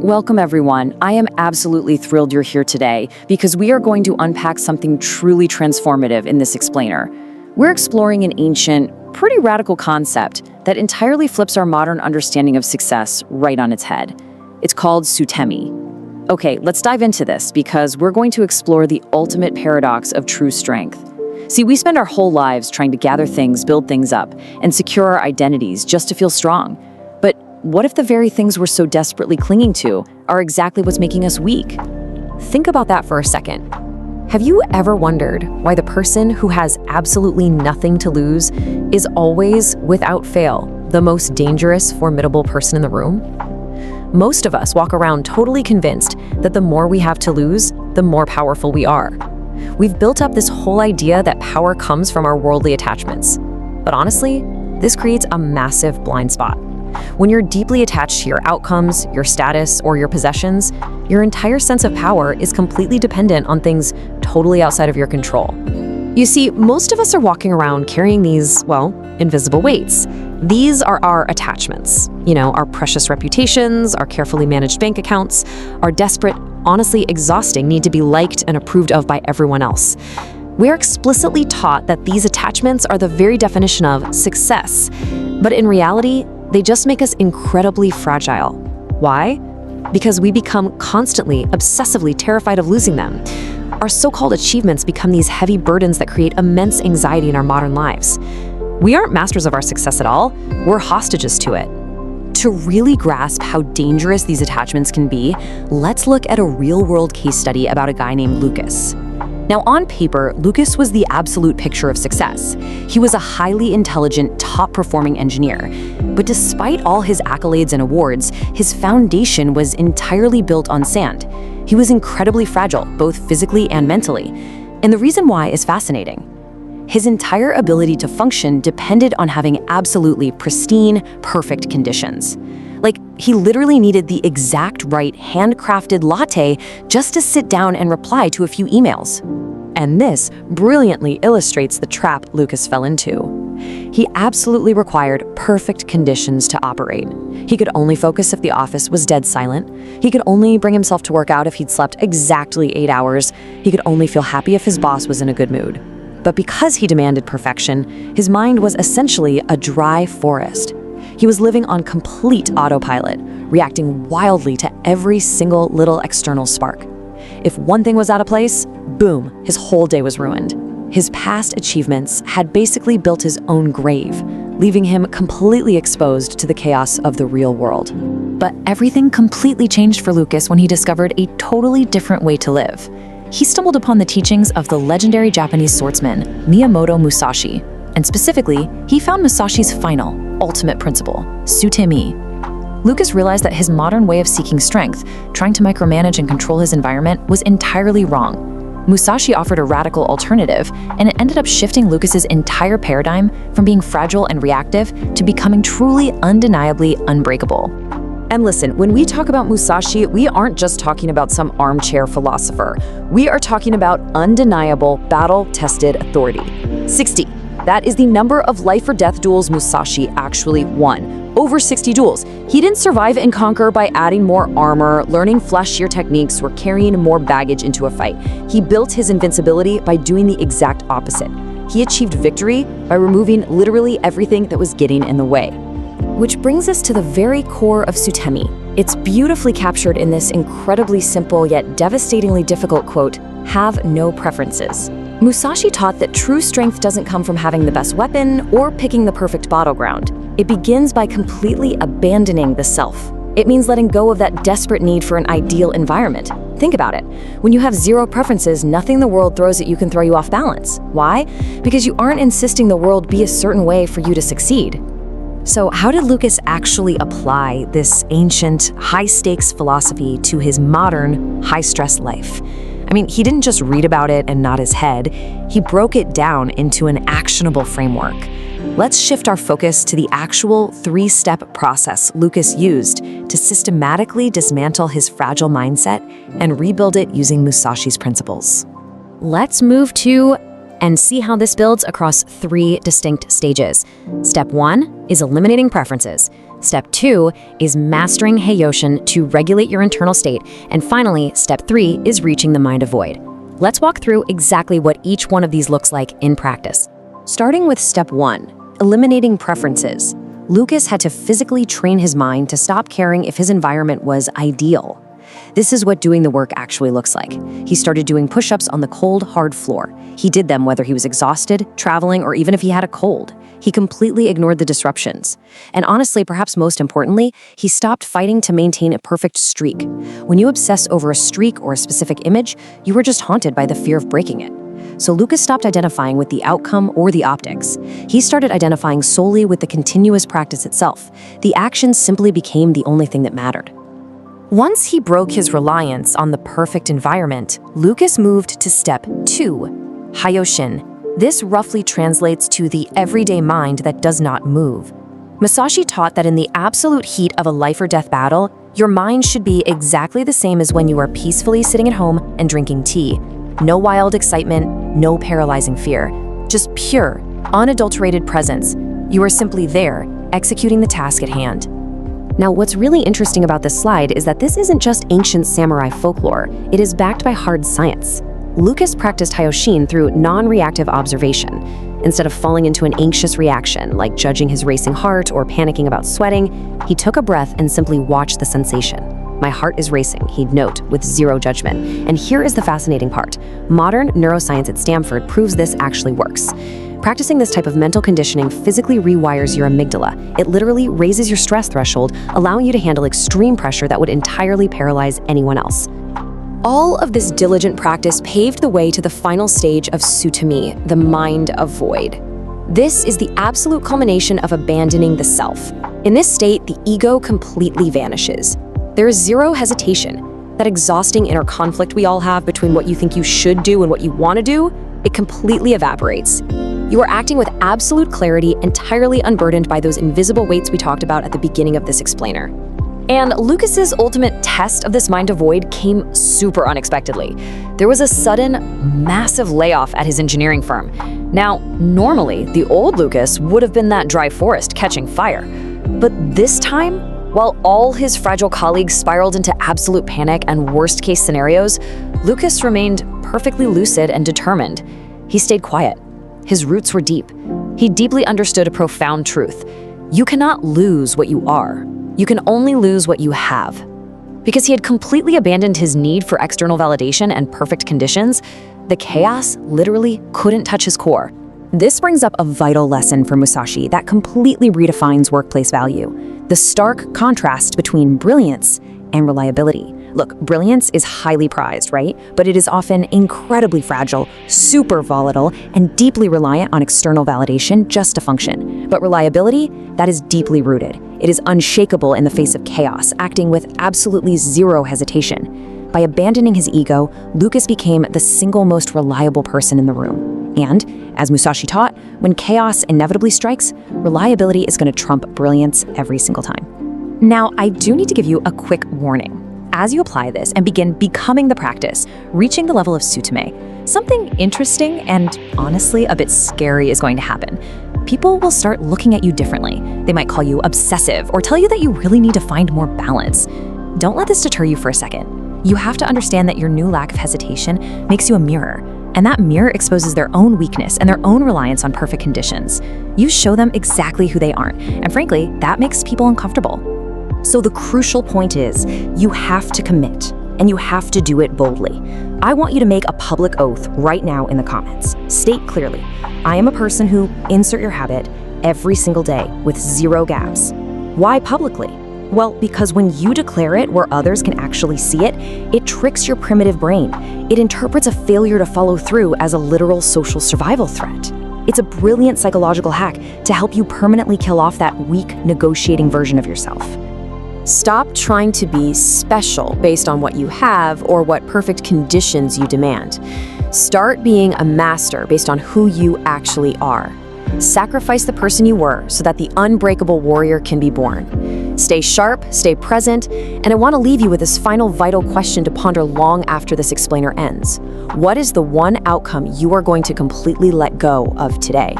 Welcome everyone. I am absolutely thrilled you're here today because we are going to unpack something truly transformative in this explainer. We're exploring an ancient, pretty radical concept that entirely flips our modern understanding of success right on its head. It's called Sutemi. Okay, let's dive into this because we're going to explore the ultimate paradox of true strength. See, we spend our whole lives trying to gather things, build things up, and secure our identities just to feel strong. But what if the very things we're so desperately clinging to are exactly what's making us weak? Think about that for a second. Have you ever wondered why the person who has absolutely nothing to lose is always, without fail, the most dangerous, formidable person in the room? Most of us walk around totally convinced that the more we have to lose, the more powerful we are. We've built up this whole idea that power comes from our worldly attachments. But honestly, this creates a massive blind spot. When you're deeply attached to your outcomes, your status, or your possessions, your entire sense of power is completely dependent on things totally outside of your control. You see, most of us are walking around carrying these, invisible weights. These are our attachments. Our precious reputations, our carefully managed bank accounts, our desperate, honestly exhausting need to be liked and approved of by everyone else. We're explicitly taught that these attachments are the very definition of success. But in reality, they just make us incredibly fragile. Why? Because we become constantly, obsessively terrified of losing them. Our so-called achievements become these heavy burdens that create immense anxiety in our modern lives. We aren't masters of our success at all. We're hostages to it. To really grasp how dangerous these attachments can be, let's look at a real-world case study about a guy named Lucas. Now, on paper, Lucas was the absolute picture of success. He was a highly intelligent, top-performing engineer. But despite all his accolades and awards, his foundation was entirely built on sand. He was incredibly fragile, both physically and mentally. And the reason why is fascinating. His entire ability to function depended on having absolutely pristine, perfect conditions. He literally needed the exact right handcrafted latte just to sit down and reply to a few emails. And this brilliantly illustrates the trap Lucas fell into. He absolutely required perfect conditions to operate. He could only focus if the office was dead silent. He could only bring himself to work out if he'd slept exactly 8 hours. He could only feel happy if his boss was in a good mood. But because he demanded perfection, his mind was essentially a dry forest. He was living on complete autopilot, reacting wildly to every single little external spark. If one thing was out of place, boom, his whole day was ruined. His past achievements had basically built his own grave, leaving him completely exposed to the chaos of the real world. But everything completely changed for Lucas when he discovered a totally different way to live. He stumbled upon the teachings of the legendary Japanese swordsman, Miyamoto Musashi. And specifically, he found Musashi's final, ultimate principle, Sutemi. Lucas realized that his modern way of seeking strength, trying to micromanage and control his environment, was entirely wrong. Musashi offered a radical alternative, and it ended up shifting Lucas's entire paradigm from being fragile and reactive to becoming truly, undeniably unbreakable. And listen, when we talk about Musashi, we aren't just talking about some armchair philosopher. We are talking about undeniable, battle-tested authority. 60. That is the number of life or death duels Musashi actually won. Over 60 duels. He didn't survive and conquer by adding more armor, learning flashier techniques, or carrying more baggage into a fight. He built his invincibility by doing the exact opposite. He achieved victory by removing literally everything that was getting in the way. Which brings us to the very core of Sutemi. It's beautifully captured in this incredibly simple yet devastatingly difficult quote, "Have no preferences." Musashi taught that true strength doesn't come from having the best weapon or picking the perfect battleground. It begins by completely abandoning the self. It means letting go of that desperate need for an ideal environment. Think about it. When you have zero preferences, nothing the world throws at you can throw you off balance. Why? Because you aren't insisting the world be a certain way for you to succeed. So how did Lucas actually apply this ancient, high-stakes philosophy to his modern, high-stress life? He didn't just read about it and nod his head. He broke it down into an actionable framework. Let's shift our focus to the actual 3-step process Lucas used to systematically dismantle his fragile mindset and rebuild it using Musashi's principles. Let's move to and see how this builds across 3 distinct stages. Step 1 is eliminating preferences. Step 2 is mastering Hayoshin to regulate your internal state. And finally, step 3 is reaching the mind of void. Let's walk through exactly what each one of these looks like in practice. Starting with step 1, eliminating preferences. Lucas had to physically train his mind to stop caring if his environment was ideal. This is what doing the work actually looks like. He started doing push-ups on the cold, hard floor. He did them whether he was exhausted, traveling, or even if he had a cold. He completely ignored the disruptions. And honestly, perhaps most importantly, he stopped fighting to maintain a perfect streak. When you obsess over a streak or a specific image, you were just haunted by the fear of breaking it. So Lucas stopped identifying with the outcome or the optics. He started identifying solely with the continuous practice itself. The action simply became the only thing that mattered. Once he broke his reliance on the perfect environment, Lucas moved to step 2, Hayoshin. This roughly translates to the everyday mind that does not move. Musashi taught that in the absolute heat of a life or death battle, your mind should be exactly the same as when you are peacefully sitting at home and drinking tea. No wild excitement, no paralyzing fear. Just pure, unadulterated presence. You are simply there, executing the task at hand. Now, what's really interesting about this slide is that this isn't just ancient samurai folklore. It is backed by hard science. Lucas practiced Hayoshin through non-reactive observation. Instead of falling into an anxious reaction, like judging his racing heart or panicking about sweating, he took a breath and simply watched the sensation. My heart is racing, he'd note, with zero judgment. And here is the fascinating part. Modern neuroscience at Stanford proves this actually works. Practicing this type of mental conditioning physically rewires your amygdala. It literally raises your stress threshold, allowing you to handle extreme pressure that would entirely paralyze anyone else. All of this diligent practice paved the way to the final stage of Sutemi, the mind of void. This is the absolute culmination of abandoning the self. In this state, the ego completely vanishes. There is zero hesitation. That exhausting inner conflict we all have between what you think you should do and what you want to do, it completely evaporates. You are acting with absolute clarity, entirely unburdened by those invisible weights we talked about at the beginning of this explainer. And Lucas's ultimate test of this mind of void came super unexpectedly. There was a sudden, massive layoff at his engineering firm. Now, normally, the old Lucas would have been that dry forest catching fire. But this time, while all his fragile colleagues spiraled into absolute panic and worst-case scenarios, Lucas remained perfectly lucid and determined. He stayed quiet. His roots were deep. He deeply understood a profound truth. You cannot lose what you are. You can only lose what you have. Because he had completely abandoned his need for external validation and perfect conditions, the chaos literally couldn't touch his core. This brings up a vital lesson for Musashi that completely redefines workplace value: the stark contrast between brilliance and reliability. Look, brilliance is highly prized, right? But it is often incredibly fragile, super volatile, and deeply reliant on external validation just to function. But reliability, that is deeply rooted. It is unshakable in the face of chaos, acting with absolutely zero hesitation. By abandoning his ego, Lucas became the single most reliable person in the room. And, as Musashi taught, when chaos inevitably strikes, reliability is going to trump brilliance every single time. Now, I do need to give you a quick warning. As you apply this and begin becoming the practice, reaching the level of Sutemi, something interesting and honestly a bit scary is going to happen. People will start looking at you differently. They might call you obsessive or tell you that you really need to find more balance. Don't let this deter you for a second. You have to understand that your new lack of hesitation makes you a mirror, and that mirror exposes their own weakness and their own reliance on perfect conditions. You show them exactly who they aren't, and frankly, that makes people uncomfortable. So the crucial point is, you have to commit, and you have to do it boldly. I want you to make a public oath right now in the comments. State clearly, I am a person who, insert your habit, every single day with zero gaps. Why publicly? Well, because when you declare it where others can actually see it, it tricks your primitive brain. It interprets a failure to follow through as a literal social survival threat. It's a brilliant psychological hack to help you permanently kill off that weak, negotiating version of yourself. Stop trying to be special based on what you have or what perfect conditions you demand. Start being a master based on who you actually are. Sacrifice the person you were so that the unbreakable warrior can be born. Stay sharp, stay present, and I want to leave you with this final vital question to ponder long after this explainer ends. What is the one outcome you are going to completely let go of today?